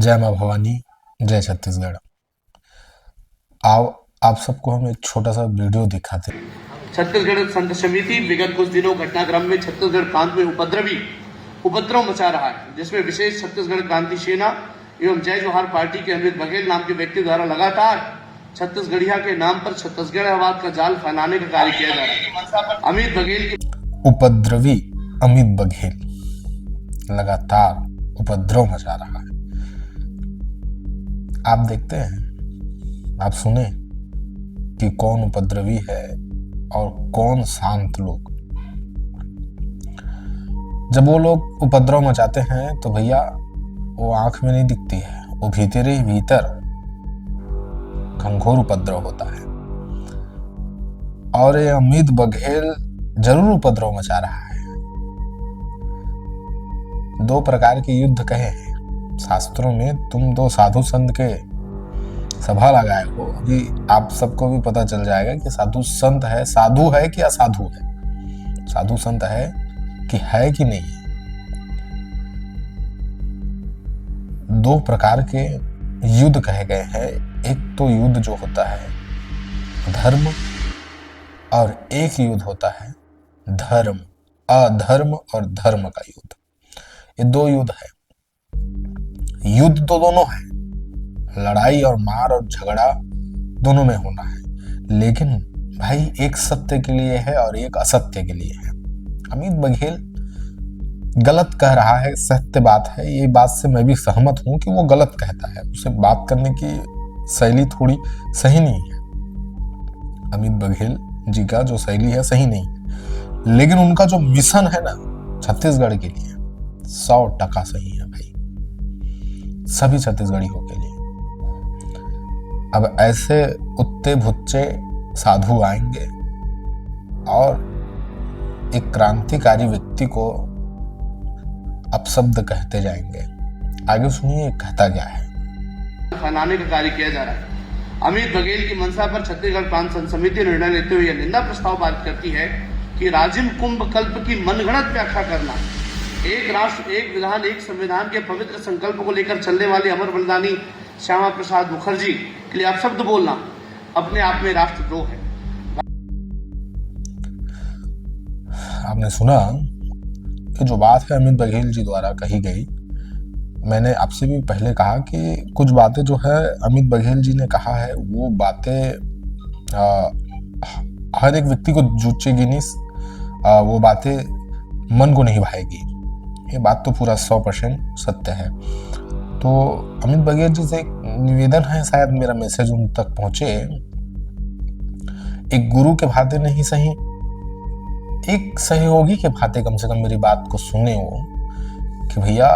जय माँ भवानी, जय छत्तीसगढ़। आओ, आप सबको हम एक छोटा सा वीडियो दिखाते हैं। छत्तीसगढ़ संत समिति विगत कुछ दिनों घटनाक्रम में छत्तीसगढ़ प्रांत में उपद्रव मचा रहा है, जिसमें विशेष छत्तीसगढ़ क्रांति सेना एवं जय जोहार पार्टी के अमित बघेल नाम के व्यक्ति द्वारा लगातार छत्तीसगढ़िया के नाम पर छत्तीसगढ़वाद का जाल फैलाने का कार्य किया जा रहा है। अमित बघेल की उपद्रवी अमित बघेल लगातार उपद्रव मचा रहा है। आप देखते हैं, आप सुने कि कौन उपद्रवी है और कौन शांत लोग। जब वो लोग उपद्रव मचाते हैं तो भैया वो आंख में नहीं दिखती है, वो भीतर ही भीतर घनघोर उपद्रव होता है। और ये अमित बघेल जरूर उपद्रव मचा रहा है। दो प्रकार के युद्ध कहे हैं शास्त्रों में। तुम दो साधु संत के सभा लगाए हो, अभी आप सबको भी पता चल जाएगा कि साधु संत है, साधु है कि असाधु है, साधु संत है कि नहीं है। दो प्रकार के युद्ध कहे गए हैं। एक तो युद्ध जो होता है धर्म, और एक युद्ध होता है धर्म, अधर्म और धर्म का युद्ध। ये दो युद्ध है। युद्ध तो दोनों है, लड़ाई और मार और झगड़ा दोनों में होना है, लेकिन भाई एक सत्य के लिए है और एक असत्य के लिए है। अमित बघेल गलत कह रहा है, सत्य बात है, ये बात से मैं भी सहमत हूं कि वो गलत कहता है। उसे बात करने की शैली थोड़ी सही नहीं है। अमित बघेल जी का जो शैली है सही नहीं है, लेकिन उनका जो मिशन है ना छत्तीसगढ़ के लिए 100% सही है भाई, सभी छत्तीसगढ़ियों के लिए। अब ऐसे उत्ते भुच्चे साधु आएंगे और एक क्रांतिकारी व्यक्ति को अपशब्द कहते जाएंगे। आगे सुनिए कहता क्या है। फैलाने का कार्य किया जा रहा है। अमित बघेल की मंशा पर छत्तीसगढ़ प्रांत संत समिति निर्णय लेते हुए निंदा प्रस्ताव पारित करती है कि राजिम कुंभ कल्प की मनगढ़ंत व्याख्या करना, एक राष्ट्र एक विधान एक संविधान के पवित्र संकल्प को लेकर चलने वाले अमर बलिदानी श्यामा प्रसाद मुखर्जी के लिए अपशब्द बोलना अपने आप में राष्ट्रद्रोह है। आपने सुना कि जो बात है अमित बघेल जी द्वारा कही गई। मैंने आपसे भी पहले कहा कि कुछ बातें जो है अमित बघेल जी ने कहा है वो बातें हर एक व्यक्ति को जूचेगी नहीं, वो बातें मन को नहीं भाएगी। ये बात तो पूरा 100% सत्य है। तो अमित बघेल जी से एक निवेदन है, शायद मेरा मैसेज उन तक पहुंचे। एक गुरु के भांति नहीं सही, एक सहयोगी के भांति कम से कम मेरी बात को सुने वो, कि भैया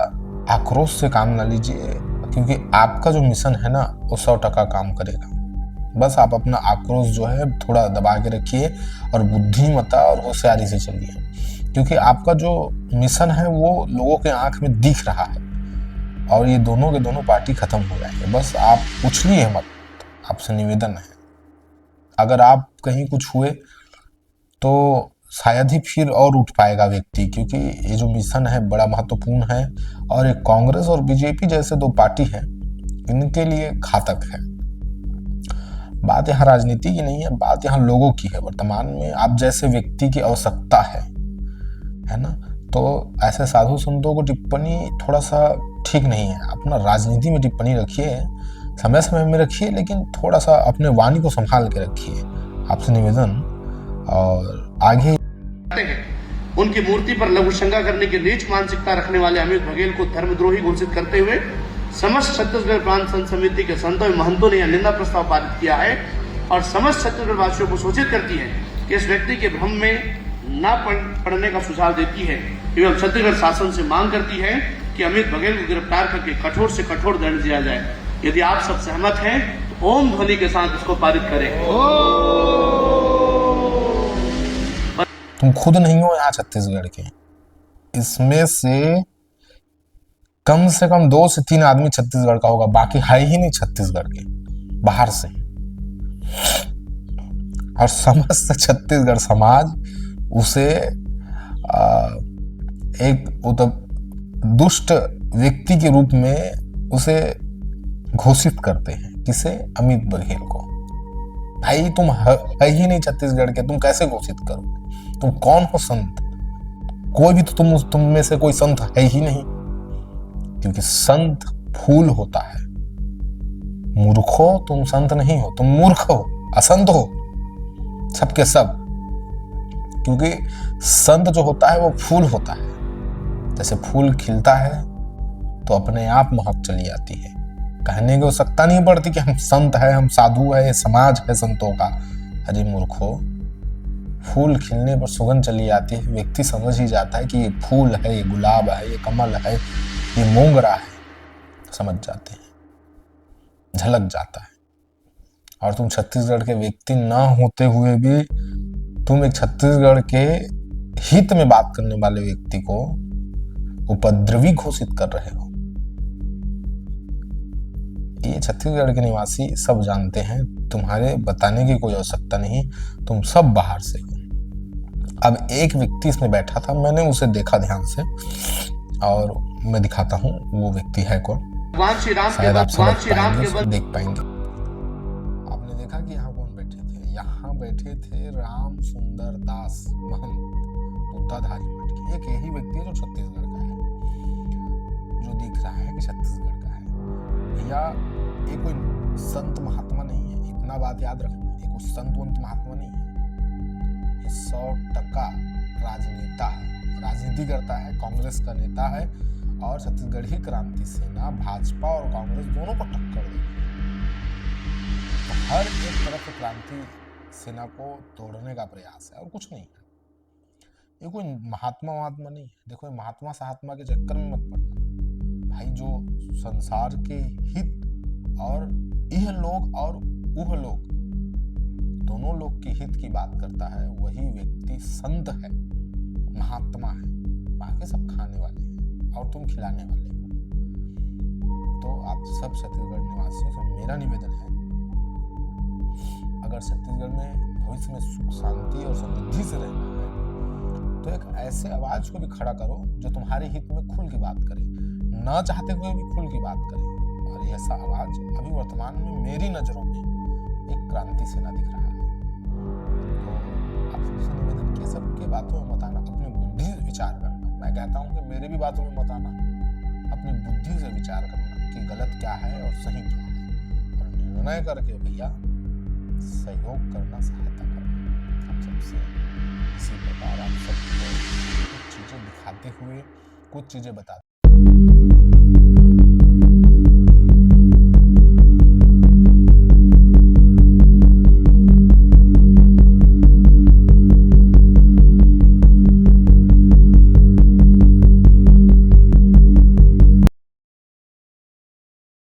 आक्रोश से काम ना लीजिए, क्योंकि आपका जो मिशन है ना वो 100% काम करेगा। बस आप अपना आक्रोश जो है थोड़ा दबा के रखिए और बुद्धिमत्ता और होशियारी से चलिए, क्योंकि आपका जो मिशन है वो लोगों के आंख में दिख रहा है और ये दोनों के दोनों पार्टी खत्म हो जाएंगे। बस आप उछलिए मत, आपसे निवेदन है। अगर आप कहीं कुछ हुए तो शायद ही फिर और उठ पाएगा व्यक्ति, क्योंकि ये जो मिशन है बड़ा महत्वपूर्ण है और एक कांग्रेस और बीजेपी जैसे दो पार्टी है, इनके लिए घातक है। बात यहाँ राजनीति की नहीं है, बात यहाँ लोगों की है। वर्तमान में आप जैसे व्यक्ति की आवश्यकता है ना। तो ऐसे साधु संतों को टिप्पणी थोड़ा सा ठीक नहीं है। अपना राजनीति में टिप्पणी रखिए, समय समय में रखिए, लेकिन थोड़ा सा अपने वाणी को संभाल के रखिए, आपसे निवेदन। और आगे उनकी मूर्ति पर लघु शंका करने की नीच मानसिकता रखने वाले अमित बघेल को धर्मद्रोही घोषित करते हुए समस्त छत्तीसगढ़ प्रांत संत समिति के संतों एवं महंतों ने यह निंदा प्रस्ताव पारित किया है और समस्त छत्तीसगढ़ वासियों को सूचित करती है कि इस व्यक्ति के भ्रम में न पड़ने का सुझाव देती है एवं छत्तीसगढ़ शासन से मांग करती है कि अमित बघेल को गिरफ्तार करके कठोर से कठोर दंड दिया जाए। यदि आप सब सहमत हैं तो ओम ध्वनि के साथ इसको पारित करें। तुम खुद नहीं हो यहाँ छत्तीसगढ़ के, इसमें से कम 2 से 3 आदमी छत्तीसगढ़ का होगा, बाकी है ही नहीं छत्तीसगढ़ के, बाहर से। और समस्त छत्तीसगढ़ समाज उसे एक दुष्ट व्यक्ति के रूप में उसे घोषित करते हैं। किसे? अमित बघेल को। भाई तुम है ही नहीं छत्तीसगढ़ के, तुम कैसे घोषित करोगे? तुम कौन हो संत? कोई भी तो तुम में से कोई संत है ही नहीं, क्योंकि संत फूल होता है। मूर्खो, तुम संत नहीं हो, तुम मूर्ख हो, असंत हो, सबके सब। क्योंकि संत जो होता है वो फूल होता है। जैसे फूल खिलता है तो अपने आप महक चली आती है, कहने की आवश्यकता नहीं पड़ती कि हम संत है, हम साधु है, समाज है संतों का। अरे मूर्खो, फूल खिलने पर सुगंध चली आती है, व्यक्ति समझ ही जाता है कि ये फूल है, ये गुलाब है, ये कमल है, ये मोगरा है, समझ जाते हैं, झलक जाता है। और तुम छत्तीसगढ़ के व्यक्ति ना होते हुए भी तुम एक छत्तीसगढ़ के हित में बात करने वाले व्यक्ति को उपद्रवी घोषित कर रहे हो। ये छत्तीसगढ़ के निवासी सब जानते हैं, तुम्हारे बताने की कोई आवश्यकता नहीं, तुम सब बाहर से हो। अब एक व्यक्ति इसमें बैठा था, मैंने उसे देखा ध्यान से और मैं दिखाता हूँ वो व्यक्ति है कौन। भगवान श्री राम शायद आप समझ पाएंगे, केवल देख पाएंगे। आपने देखा कि यहाँ कौन बैठे थे? यहाँ बैठे थे राम सुंदर दास महंत, बुद्धाधारी मठ के। एक यही व्यक्ति है जो छत्तीसगढ़ का है, जो दिख रहा है कि छत्तीसगढ़ का है। भैया ये कोई संत महात्मा नहीं है, इतना बात याद रखना। ये कोई संत वंत महात्मा नहीं है, ये 100% राजनेता है, राजनीति करता है, कांग्रेस का नेता है और छत्तीसगढ़ी क्रांति सेना भाजपा और कांग्रेस दोनों को टक्कर देगी। तो हर एक तरफ क्रांति सेना को तोड़ने का प्रयास है और कुछ नहीं है। ये कोई महात्मा नहीं है। देखो, महात्मा सहात्मा के चक्कर में मत पड़ना भाई। जो संसार के हित और यह लोग और वह लोग दोनों लोग के हित की बात करता है, वही व्यक्ति संत है, महात्मा है। बाकी सब खाने वाले हैं और तुम खिलाने वाले हो। तो आप सब छत्तीसगढ़ निवासियों से मेरा निवेदन है, अगर छत्तीसगढ़ में भविष्य में सुख शांति और समृद्धि से रहना है तो एक ऐसे आवाज को भी खड़ा करो जो तुम्हारे हित में खुल की बात करे, ना चाहते हुए भी खुल की बात करे। और ऐसा आवाज अभी वर्तमान में मेरी नजरों में एक क्रांति सेना दिख रहा है। तो आप सबसे निवेदन कि सबके बातों में मत आना, अपनी बुद्धि से विचार करना। मैं कहता हूँ कि मेरे भी बातों में मत आना, अपनी बुद्धि से विचार करना कि गलत क्या है और सही क्या है, और निर्णय करके भैया सहयोग करना, सहायता करना। आप सबसे इसी प्रकार आप सबको कुछ चीजें दिखाते हुए, कुछ चीजें बताते